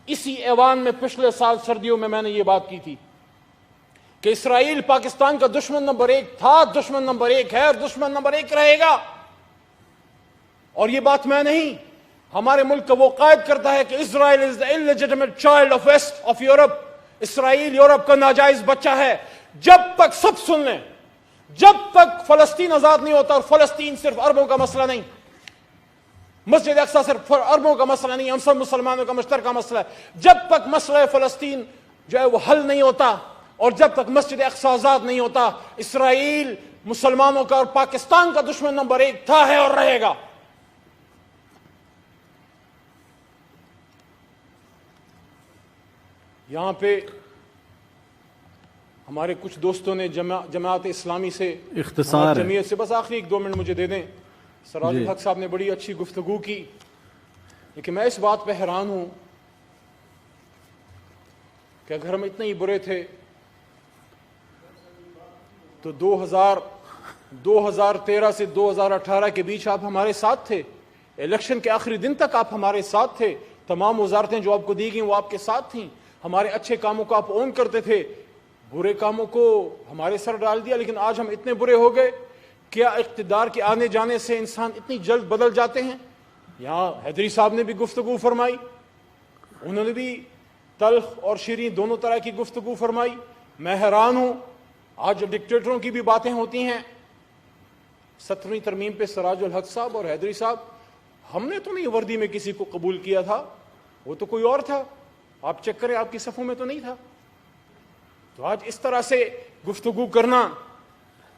اسی ایوان میں پچھلے سال سردیوں میں نے یہ بات کی تھی کہ اسرائیل پاکستان کا دشمن نمبر 1 تھا، دشمن نمبر 1 ہے اور دشمن نمبر 1 رہے گا۔ اور یہ بات میں نہیں، ہمارے ملک کا وہ قائد کرتا ہے کہ اسرائیل از the illegitimate child of west of Europe، Israel Europe کا ناجائز بچہ ہے۔ جب تک سب سن لیں، جب تک فلسطین آزاد نہیں ہوتا، اور فلسطین صرف عربوں کا مسئلہ نہیں، مسجد اقصی صرف عربوں کا مسئلہ نہیں، ہم سب مسلمانوں کا مشترکہ مسئلہ ہے، جب تک مسئلہ فلسطین جو ہے وہ حل نہیں ہوتا، اور جب تک مسجد اقصی آزاد نہیں ہوتا، اسرائیل مسلمانوں کا اور پاکستان کا دشمن نمبر 1 تھا، ہے اور رہے گا۔ یہاں پہ ہمارے کچھ دوستوں نے جماعت اسلامی سے، اختصار جمعیت سے، بس آخری 1-2 منٹ مجھے دے دیں۔ سراج الحق صاحب نے بڑی اچھی گفتگو کی، لیکن میں اس بات پہ حیران ہوں کہ اگر ہم اتنے ہی برے تھے تو 2013 سے 2018 کے بیچ آپ ہمارے ساتھ تھے، الیکشن کے آخری دن تک آپ ہمارے ساتھ تھے، تمام وزارتیں جو آپ کو دی گئیں وہ آپ کے ساتھ تھیں، ہمارے اچھے کاموں کو آپ اون کرتے تھے، برے کاموں کو ہمارے سر ڈال دیا۔ لیکن آج ہم اتنے برے ہو گئے، کیا اقتدار کے آنے جانے سے انسان اتنی جلد بدل جاتے ہیں؟ یہاں حیدری صاحب نے بھی گفتگو فرمائی، انہوں نے بھی تلخ اور شیریں دونوں طرح کی گفتگو فرمائی۔ میں حیران ہوں، آج ڈکٹیٹروں کی بھی باتیں ہوتی ہیں، 17ویں ترمیم پہ سراج الحق صاحب اور حیدری صاحب، ہم نے تو نہیں وردی میں کسی کو قبول کیا تھا، وہ تو کوئی اور تھا، آپ چیک کریں آپ کی صفوں میں تو نہیں تھا۔ تو آج اس طرح سے گفتگو کرنا،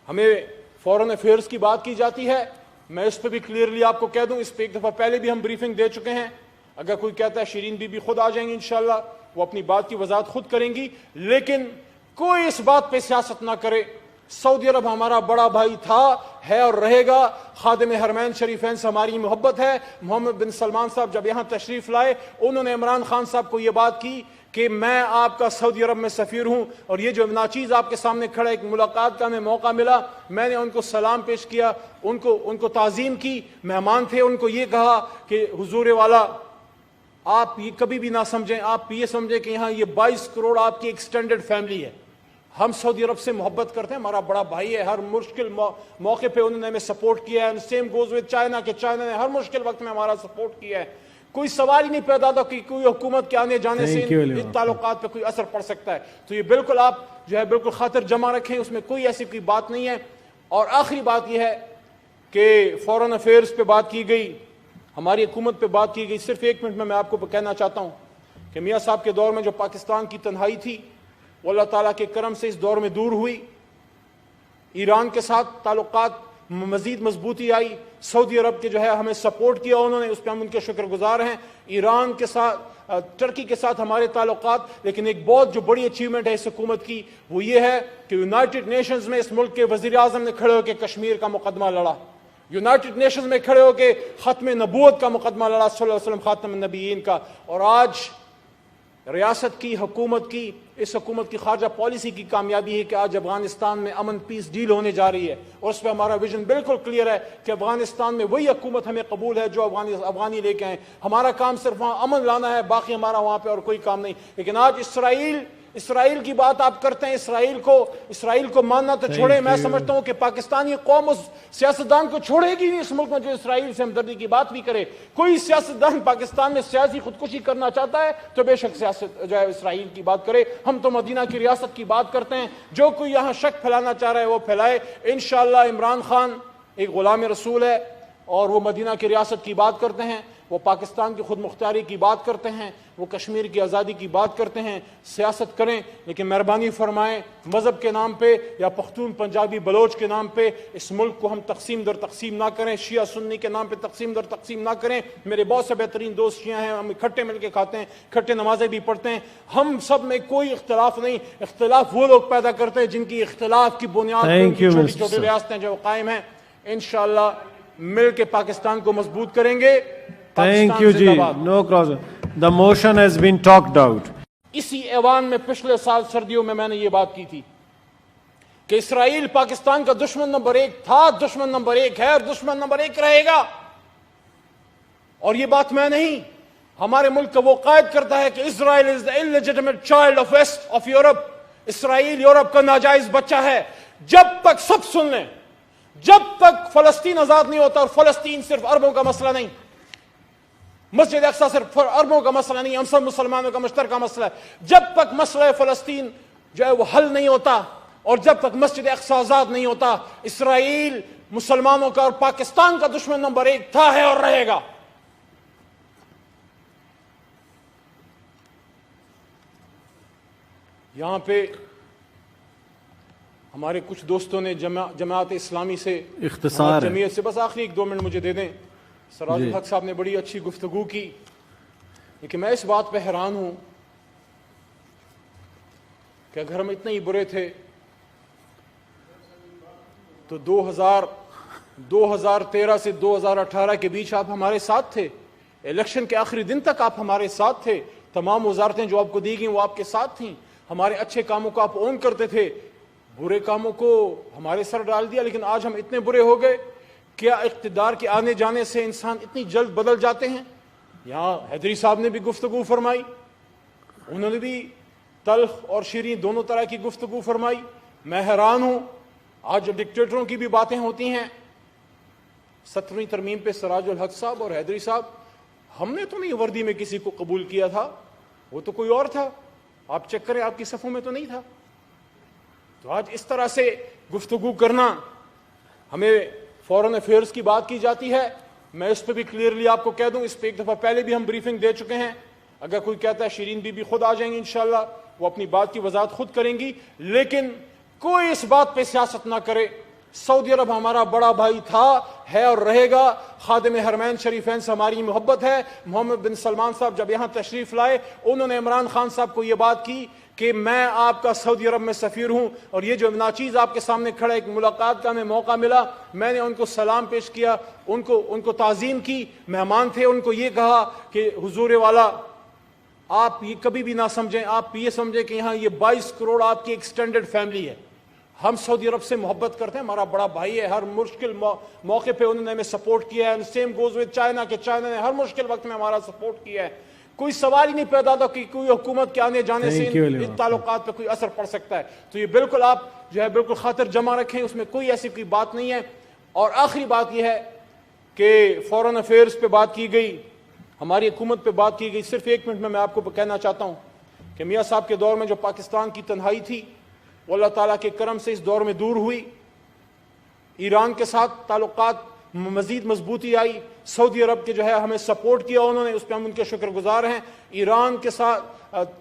ہمیں فورن افیئرس کی بات کی جاتی ہے، میں اس پہ بھی کلیئرلی آپ کو کہہ دوں، اس پہ ایک دفعہ پہلے بھی ہم بریفنگ دے چکے ہیں، اگر کوئی کہتا ہے شیرین بی بی خود آ جائیں گی انشاءاللہ، وہ اپنی بات کی وضاحت خود کریں گی، لیکن کوئی اس بات پہ سیاست نہ کرے۔ سعودی عرب ہمارا بڑا بھائی تھا، ہے اور رہے گا، خادم حرمین شریفین سے ہماری محبت ہے۔ محمد بن سلمان صاحب جب یہاں تشریف لائے، انہوں نے عمران خان صاحب کو یہ بات کی کہ میں آپ کا سعودی عرب میں سفیر ہوں، اور یہ جو ناچیز آپ کے سامنے کھڑا ہے، ایک ملاقات کا ہمیں موقع ملا، میں نے ان کو سلام پیش کیا، ان کو تعظیم کی، مہمان تھے، ان کو یہ کہا کہ حضور والا آپ یہ کبھی بھی نہ سمجھیں، آپ یہ سمجھیں کہ یہاں یہ 22 کروڑ آپ کی ایکسٹینڈڈ فیملی ہے، ہم سعودی عرب سے محبت کرتے ہیں، ہمارا بڑا بھائی ہے، ہر مشکل موقع پہ انہوں نے ہمیں سپورٹ کیا ہے، سیم گوز وتھ چائنا کہ چائنا نے ہر مشکل وقت میں ہمارا سپورٹ کیا ہے، کوئی سوال ہی نہیں پیدا تھا کہ کوئی حکومت کے آنے جانے سے ان تعلقات پہ کوئی اثر پڑ سکتا ہے۔ تو یہ بالکل آپ جو ہے بالکل خاطر جمع رکھیں، اس میں کوئی ایسی کوئی بات نہیں ہے۔ اور آخری بات یہ ہے کہ فورن افیئرس پہ بات کی گئی، ہماری حکومت پہ بات کی گئی، صرف 1 منٹ میں میں آپ کو کہنا چاہتا ہوں کہ میاں صاحب کے دور میں جو پاکستان کی تنہائی تھی وہ اللہ تعالیٰ کے کرم سے اس دور میں دور ہوئی، ایران کے ساتھ تعلقات مزید مضبوطی آئی، سعودی عرب کے جو ہے ہمیں سپورٹ کیا انہوں نے، اس پہ ہم ان کے شکر گزار ہیں، ایران کے ساتھ، ٹرکی کے ساتھ ہمارے تعلقات۔ لیکن ایک بہت جو بڑی اچیومنٹ ہے اس حکومت کی وہ یہ ہے کہ یونائٹڈ نیشنز میں اس ملک کے وزیر اعظم نے کھڑے ہو کے کشمیر کا مقدمہ لڑا، یونائٹڈ نیشنز میں کھڑے ہو کے ختم نبوت کا مقدمہ لڑا، صلی اللہ علیہ وسلم خاتم النبیین کا۔ اور آج ریاست کی، حکومت کی، اس حکومت کی خارجہ پالیسی کی کامیابی ہے کہ آج افغانستان میں امن پیس ڈیل ہونے جا رہی ہے، اور اس پہ ہمارا ویژن بالکل کلیئر ہے کہ افغانستان میں وہی حکومت ہمیں قبول ہے جو افغانی لے کے آئیں، ہمارا کام صرف وہاں امن لانا ہے، باقی ہمارا وہاں پہ اور کوئی کام نہیں۔ لیکن آج اسرائیل کی بات آپ کرتے ہیں، اسرائیل کو ماننا تو چھوڑیں، میں سمجھتا ہوں کہ پاکستانی قوم اس سیاستدان کو چھوڑے گی نہیں اس ملک میں جو اسرائیل سے ہمدردی کی بات بھی کرے۔ کوئی سیاستدان پاکستان میں سیاسی خودکشی کرنا چاہتا ہے تو بے شک سیاست جو ہے اسرائیل کی بات کرے، ہم تو مدینہ کی ریاست کی بات کرتے ہیں، جو کوئی یہاں شک پھیلانا چاہ رہا ہے وہ پھیلائے۔ انشاءاللہ عمران خان ایک غلام رسول ہے اور وہ مدینہ کی ریاست کی بات کرتے ہیں، وہ پاکستان کی خود مختاری کی بات کرتے ہیں، وہ کشمیر کی آزادی کی بات کرتے ہیں، سیاست کریں، لیکن مہربانی فرمائیں مذہب کے نام پہ یا پختون پنجابی بلوچ کے نام پہ اس ملک کو ہم تقسیم در تقسیم نہ کریں، شیعہ سنی کے نام پہ تقسیم در تقسیم نہ کریں۔ میرے بہت سے بہترین دوست شیعہ ہیں، ہم اکٹھے مل کے کھاتے ہیں، اکٹھے نمازیں بھی پڑھتے ہیں، ہم سب میں کوئی اختلاف نہیں، اختلاف وہ لوگ پیدا کرتے ہیں جن کی اختلاف کی بنیاد پر چھوٹی چھوٹی ریاستیں جو قائم ہیں۔ انشاءاللہ مل کے پاکستان کو مضبوط کریں گے۔ Thank you G, no problem. The motion has been talked out. اسی ایوان میں پچھلے سال سردیوں میں نے یہ بات کی تھی کہ اسرائیل پاکستان کا دشمن نمبر 1 تھا، دشمن نمبر 1 ہے اور دشمن نمبر 1 رہے گا۔ اور یہ بات میں نہیں، ہمارے ملک کا وہ قائد کرتا ہے کہ اسرائیل از the illegitimate child of west of Europe. Israel Europe کا ناجائز بچہ ہے. جب تک سب سن لیں, جب تک فلسطین آزاد نہیں ہوتا, اور فلسطین صرف عربوں کا مسئلہ نہیں, مسجد اقصی صرف عربوں کا مسئلہ نہیں, ہم سب مسلمانوں کا مشترکہ مسئلہ ہے. جب تک مسئلہ فلسطین جو ہے وہ حل نہیں ہوتا, اور جب تک مسجد اقصی آزاد نہیں ہوتا, اسرائیل مسلمانوں کا اور پاکستان کا دشمن نمبر 1 تھا, ہے اور رہے گا. یہاں پہ ہمارے کچھ دوستوں نے جماعت اسلامی سے, اختصار جمعیت سے, بس آخری 1-2 منٹ مجھے دے دیں. سراج الحق صاحب نے بڑی اچھی گفتگو کی, لیکن میں اس بات پہ حیران ہوں کہ اگر ہم اتنے ہی برے تھے تو 2013 سے 2018 کے بیچ آپ ہمارے ساتھ تھے. الیکشن کے آخری دن تک آپ ہمارے ساتھ تھے. تمام وزارتیں جو آپ کو دی گئیں وہ آپ کے ساتھ تھیں. ہمارے اچھے کاموں کو آپ اون کرتے تھے, برے کاموں کو ہمارے سر ڈال دیا. لیکن آج ہم اتنے برے ہو گئے. کیا اقتدار کے آنے جانے سے انسان اتنی جلد بدل جاتے ہیں؟ یہاں حیدری صاحب نے بھی گفتگو فرمائی, انہوں نے بھی تلخ اور شیریں دونوں طرح کی گفتگو فرمائی. میں حیران ہوں, آج جو ڈکٹیٹروں کی بھی باتیں ہوتی ہیں, 17ویں ترمیم پہ سراج الحق صاحب اور حیدری صاحب, ہم نے تو نہیں وردی میں کسی کو قبول کیا تھا, وہ تو کوئی اور تھا. آپ چیک کریں, آپ کی صفوں میں تو نہیں تھا. تو آج اس طرح سے گفتگو کرنا, ہمیں فورن افیئرس کی بات کی جاتی ہے. میں اس پہ بھی کلیئرلی آپ کو کہہ دوں, اس پہ ایک دفعہ پہلے بھی ہم بریفنگ دے چکے ہیں. اگر کوئی کہتا ہے شیرین بی بی خود آ جائیں گی انشاءاللہ, وہ اپنی بات کی وضاحت خود کریں گی, لیکن کوئی اس بات پہ سیاست نہ کرے. سعودی عرب ہمارا بڑا بھائی تھا, ہے اور رہے گا. خادم حرمین شریفین سے ہماری محبت ہے. محمد بن سلمان صاحب جب یہاں تشریف لائے, انہوں نے عمران خان صاحب کو یہ بات کی کہ میں آپ کا سعودی عرب میں سفیر ہوں, اور یہ جو ناچیز آپ کے سامنے کھڑا ہے, ایک ملاقات کا ہمیں موقع ملا, میں نے ان کو سلام پیش کیا, ان کو تعظیم کی, مہمان تھے, ان کو یہ کہا کہ حضور والا آپ یہ کبھی بھی نہ سمجھیں, آپ یہ سمجھیں کہ یہاں یہ 22 کروڑ آپ کی ایکسٹینڈڈ فیملی ہے. ہم سعودی عرب سے محبت کرتے ہیں, ہمارا بڑا بھائی ہے. ہر مشکل موقع پہ انہوں نے ہمیں سپورٹ کیا ہے. سیم گوز ود چائنا, کہ چائنا نے ہر مشکل وقت میں ہمارا سپورٹ کیا ہے. کوئی سوال ہی نہیں پیدا تھا کہ کوئی حکومت کے آنے جانے سے ان تعلقات پہ کوئی اثر پڑ سکتا ہے. تو یہ بالکل آپ جو ہے بالکل خاطر جمع رکھیں, اس میں کوئی ایسی کوئی بات نہیں ہے. اور آخری بات یہ ہے کہ فورن افیئرس پہ بات کی گئی, ہماری حکومت پہ بات کی گئی. صرف 1 منٹ میں آپ کو کہنا چاہتا ہوں کہ میاں صاحب کے دور میں جو پاکستان کی تنہائی تھی, وہ اللہ تعالیٰ کے کرم سے اس دور میں دور ہوئی. ایران کے ساتھ تعلقات مزید مضبوطی آئی. سعودی عرب کے جو ہے ہمیں سپورٹ کیا انہوں نے, اس پہ ہم ان کے شکر گزار ہیں. ایران کے ساتھ,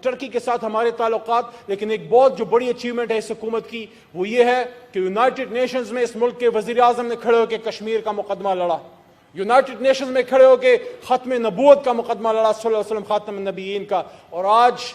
ترکی کے ساتھ ہمارے تعلقات. لیکن ایک بہت جو بڑی اچیومنٹ ہے اس حکومت کی, وہ یہ ہے کہ یونائٹڈ نیشنز میں اس ملک کے وزیر اعظم نے کھڑے ہو کے کشمیر کا مقدمہ لڑا. یونائٹڈ نیشنز میں کھڑے ہو کے ختم نبوت کا مقدمہ لڑا, صلی اللہ علیہ وسلم خاتم النبیین کا. اور آج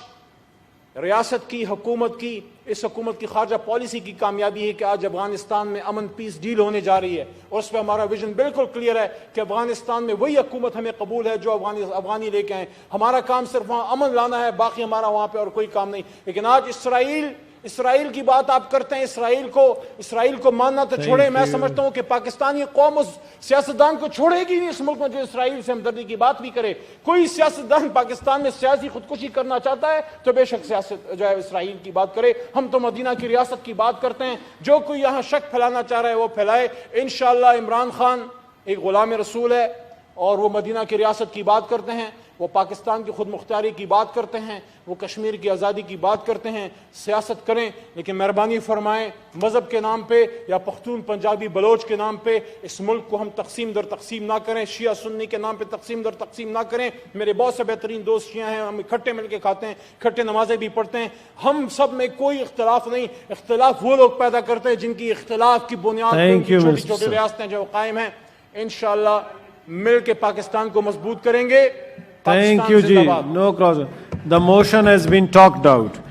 ریاست کی, حکومت کی, اس حکومت کی خارجہ پالیسی کی کامیابی ہے کہ آج افغانستان میں امن پیس ڈیل ہونے جا رہی ہے, اور اس پہ ہمارا ویژن بالکل کلیئر ہے کہ افغانستان میں وہی حکومت ہمیں قبول ہے جو افغانی لے کے آئیں. ہمارا کام صرف وہاں امن لانا ہے, باقی ہمارا وہاں پہ اور کوئی کام نہیں. لیکن آج اسرائیل کی بات آپ کرتے ہیں, اسرائیل کو ماننا تو چھوڑیں. میں سمجھتا ہوں کہ پاکستانی قوم اس سیاستدان کو چھوڑے گی نہیں اس ملک میں جو اسرائیل سے ہمدردی کی بات بھی کرے. کوئی سیاستدان پاکستان میں سیاسی خودکشی کرنا چاہتا ہے تو بے شک سیاست جو ہے اسرائیل کی بات کرے. ہم تو مدینہ کی ریاست کی بات کرتے ہیں. جو کوئی یہاں شک پھیلانا چاہ رہا ہے وہ پھیلائے. انشاءاللہ عمران خان ایک غلام رسول ہے, اور وہ مدینہ کی ریاست کی بات کرتے ہیں, وہ پاکستان کی خود مختاری کی بات کرتے ہیں, وہ کشمیر کی آزادی کی بات کرتے ہیں. سیاست کریں, لیکن مہربانی فرمائیں مذہب کے نام پہ یا پختون پنجابی بلوچ کے نام پہ اس ملک کو ہم تقسیم در تقسیم نہ کریں. شیعہ سنی کے نام پہ تقسیم در تقسیم نہ کریں. میرے بہت سے بہترین دوست شیعہ ہیں, ہم اکٹھے مل کے کھاتے ہیں, اکٹھے نمازیں بھی پڑھتے ہیں. ہم سب میں کوئی اختلاف نہیں. اختلاف وہ لوگ پیدا کرتے ہیں جن کی اختلاف کی بنیاد پر چھوٹی چھوٹی ریاستیں جو قائم ہیں. انشاءاللہ مل کے پاکستان کو مضبوط کریں گے. Thank you, Ji. No cross. The motion has been talked out.